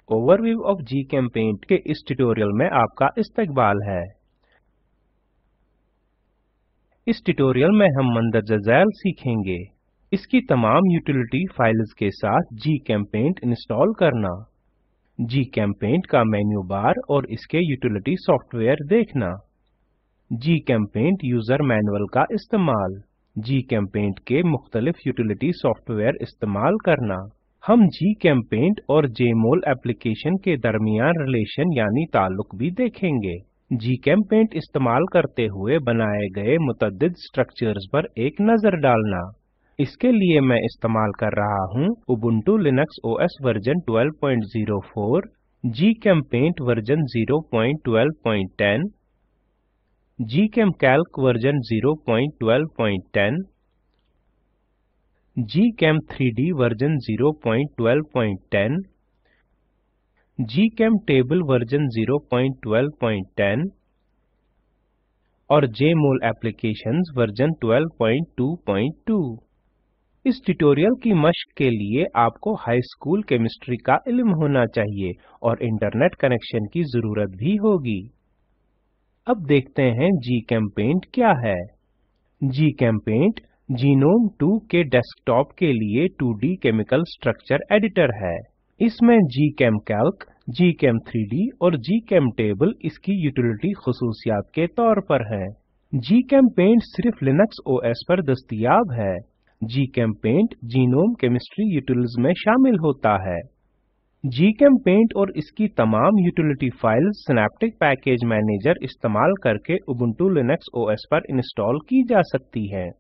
Overview of जीचेम्पेंट के इस tutorial में आपका इस्तकबाल है। इस ट्यूटोरियल में हम मंदरजा झैल सीखेंगे। इसकी तमाम यूटिलिटी फाइल्स के साथ जीचेम्पेंट इंस्टॉल करना, जीचेम्पेंट का मेन्यू बार और इसके यूटिलिटी सॉफ्टवेयर देखना, जीचेम्पेंट यूजर मैनुअल का इस्तेमाल, जीचेम्पेंट के मुख्तलिफ यूटिलिटी सॉफ्टवेयर इस्तेमाल करना। हम जीचेम्पेंट और जेमोल एप्लीकेशन के दरमियान रिलेशन यानी ताल्लुक भी देखेंगे। जीचेम्पेंट इस्तेमाल करते हुए बनाए गए मुतअद्दिद स्ट्रक्चर्स पर एक नजर डालना। इसके लिए मैं इस्तेमाल कर रहा हूँ Ubuntu Linux OS version 12.04, GChemPaint version 0.12.10, GChemCalc version 0.12.10, GChem3D version 0.12.10, GChemTable version 0.12.10 और Jmol एप्लीकेशंस वर्जन 12.2.2। इस ट्यूटोरियल की मश्क के लिए आपको हाई स्कूल केमिस्ट्री का इल्म होना चाहिए और इंटरनेट कनेक्शन की जरूरत भी होगी। अब देखते हैं जीचेम्पेंट क्या है। जीचेम्पेंट जीनोम 2 के डेस्कटॉप के लिए 2D केमिकल स्ट्रक्चर एडिटर है। इसमें जीचेमकाल्क, GChem3D और GChemTable इसकी यूटिलिटी खुसूसियात के तौर पर है। जीचेम्पेंट सिर्फ लिनक्स ओएस पर दस्तयाब है। जीचेम्पेंट जीनोम केमिस्ट्री यूटिल्स में शामिल होता है। जीचेम्पेंट और इसकी तमाम utility files synaptic package manager इस्तेमाल करके उबुंटू लिनक्स ओएस पर इंस्टॉल की जा सकती हैं।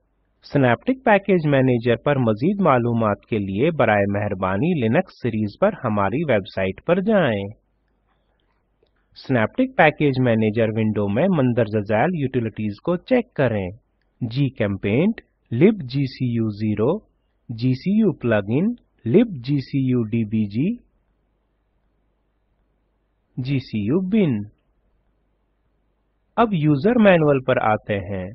सिनेप्टिक पैकेज मैनेजर पर मजीद मालूमात के लिए बराए मेहरबानी लिनक्स सीरीज पर हमारी वेबसाइट पर जाएं। सिनेप्टिक पैकेज मैनेजर विंडो में मंदरजा झैल यूटिलिटीज को चेक करें। जीचेम्पेंट, libgcu0, gcu plugin, libgcu-dbg, gcu bin। अब यूजर मैनुअल पर आते हैं।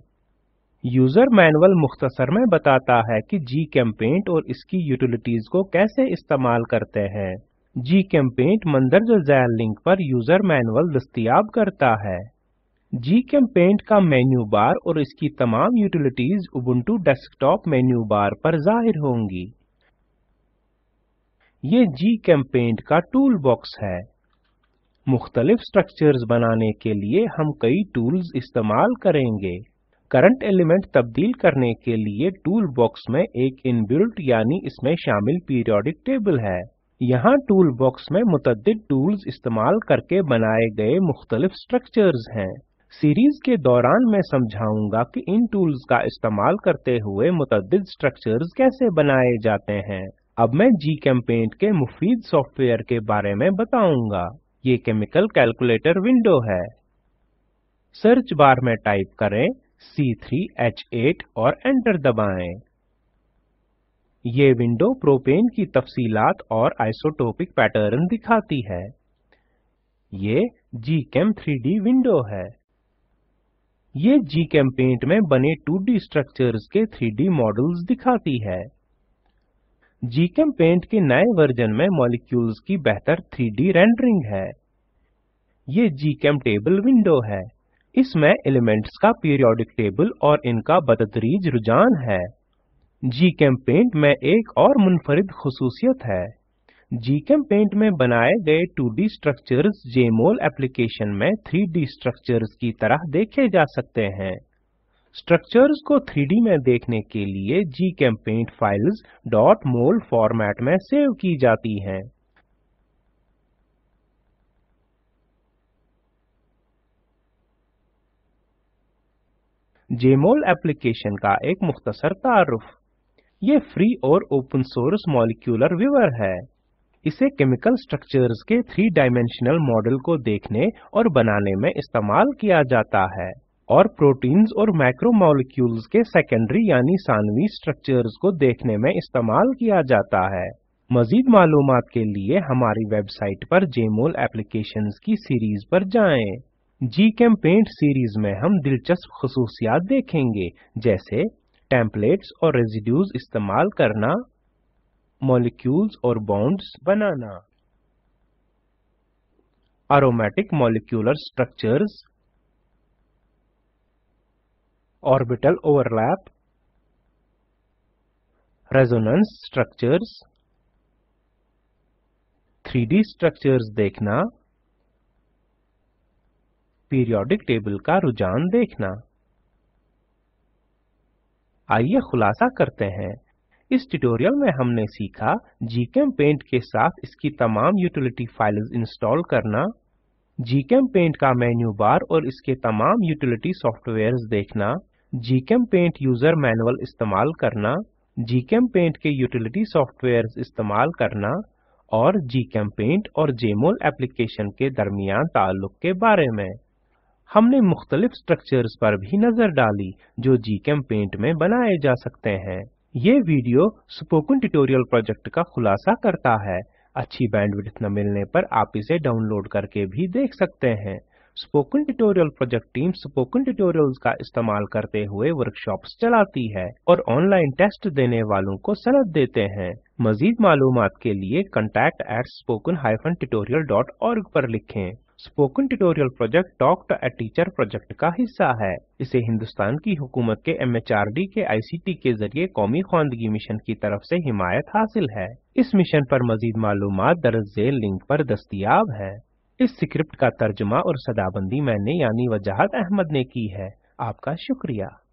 यूजर मैनुअल मुख्तसर में बताता है कि जीचेम्पेंट और इसकी यूटिलिटीज को कैसे इस्तेमाल करते हैं। जीचेम्पेंट मंदरजा झैल लिंक पर यूजर मैनुअल दस्तयाब करता है। जीचेम्पेंट का मेन्यू बार और इसकी तमाम utilities Ubuntu desktop menu bar पर जाहिर होंगी। ये जीचेम्पेंट का टूल बॉक्स है। मुख्तलिफ स्ट्रक्चर्स बनाने के लिए हम कई टूल्स इस्तेमाल करेंगे। करंट एलिमेंट तब्दील करने के लिए टूल बॉक्स में एक इनबिल्ट यानी इसमें शामिल पीरियोडिक टेबल है। यहाँ टूल बॉक्स में मुतअद्दिद टूल्स इस्तेमाल करके बनाए गए मुख्तलिफ स्ट्रक्चर्स हैं। सीरीज के दौरान मैं समझाऊंगा कि इन टूल्स का इस्तेमाल करते हुए मुतअद्दिद स्ट्रक्चर्स कैसे बनाए जाते हैं। अब मैं जीचेम्पेंट के मुफीद सॉफ्टवेयर के बारे में बताऊंगा। ये केमिकल कैलकुलेटर विंडो है। सर्च बार में टाइप करें C3H8 और एंटर दबाएं। ये विंडो प्रोपेन की तफसीलात और आइसोटोपिक पैटर्न दिखाती है। ये GChem3D विंडो है। ये जीचेम्पेंट में बने 2D स्ट्रक्चर्स के 3D मॉडल्स दिखाती है। जीचेम्पेंट के नए वर्जन में मॉलिक्यूल्स की बेहतर 3D रेंडरिंग है। ये GChemTable विंडो है। इसमें एलिमेंट्स का पीरियोडिक टेबल और इनका बतदरीज रुझान है। जीचेम्पेंट में एक और मुनफरिद खुसूसियत है। जीचेम्पेंट में बनाए गए 2D स्ट्रक्चर्स जेमोल एप्लीकेशन में 3D स्ट्रक्चर्स की तरह देखे जा सकते हैं। स्ट्रक्चर्स को 3D में देखने के लिए जीचेम्पेंट फाइल्स .mol फॉर्मेट में सेव की जाती हैं। जेमोल एप्लीकेशन का एक मुख्तसर तारुफ। ये फ्री और ओपन सोर्स मॉलिक्यूलर व्यूअर है। इसे केमिकल स्ट्रक्चर्स के 3 डायमेंशनल मॉडल को देखने और बनाने में इस्तेमाल किया जाता है और प्रोटीन्स और मैक्रोमोलेक्यूल्स के सेकेंडरी यानी सानवी स्ट्रक्चर्स को देखने में इस्तेमाल किया जाता है। मजीद मालूमात के लिए हमारी वेबसाइट पर जेमोल एप्लीकेशंस की सीरीज पर जाएं। जीचेम्पेंट सीरीज में हम दिलचस्प खुसूसियात देखेंगे, जैसे टेम्पलेट्स और रेसिड्यूज इस्तेमाल करना, मॉलिक्यूल्स और बॉन्ड्स बनाना। aromatic molecular structures, orbital overlap, resonance structures, 3D structures देखना, पीरियोडिक टेबल का रुझान देखना। आइए खुलासा करते हैं। इस ट्यूटोरियल में हमने सीखा GChemPaint के साथ इसकी तमाम यूटिलिटी फाइल्स इंस्टॉल करना, GChemPaint का मेन्यू बार और इसके तमाम यूटिलिटी सॉफ्टवेयर्स देखना, GChemPaint यूजर मैनुअल इस्तेमाल करना, GChemPaint के यूटिलिटी सॉफ्टवेयर्स इस्तेमाल करना और GChemPaint और Jmol एप्लीकेशन के दरमियान ताल्लुक के बारे में। हमने मुख्तलिफ स्ट्रक्चर्स पर भी नजर डाली जो GChemPaint में बनाए जा सकते हैं। ये वीडियो स्पोकन ट्यूटोरियल प्रोजेक्ट का खुलासा करता है। अच्छी बैंडविड्थ न मिलने पर आप इसे डाउनलोड करके भी देख सकते हैं। Spoken tutorial project team spoken tutorials का इस्तेमाल करते हुए वर्कशॉप्स चलाती है और ऑनलाइन टेस्ट देने वालों को सनद देते हैं। मजीद मालूमात के लिए contact@spoken-tutorial.org पर लिखें। Spoken tutorial project talk to a teacher project का हिस्सा है। इसे हिंदुस्तान की हुकूमत के MHRD के ICT के जरिए कौमी ख्वानदगी मिशन की तरफ से हिमायत हासिल है। इस मिशन पर मजीद मालूमात दर्ज झेल लिंक पर दस्तयाब है। इस स्क्रिप्ट का तर्जुमा और सदाबंदी मैंने यानी वजाहत अहमद ने की है। आपका शुक्रिया।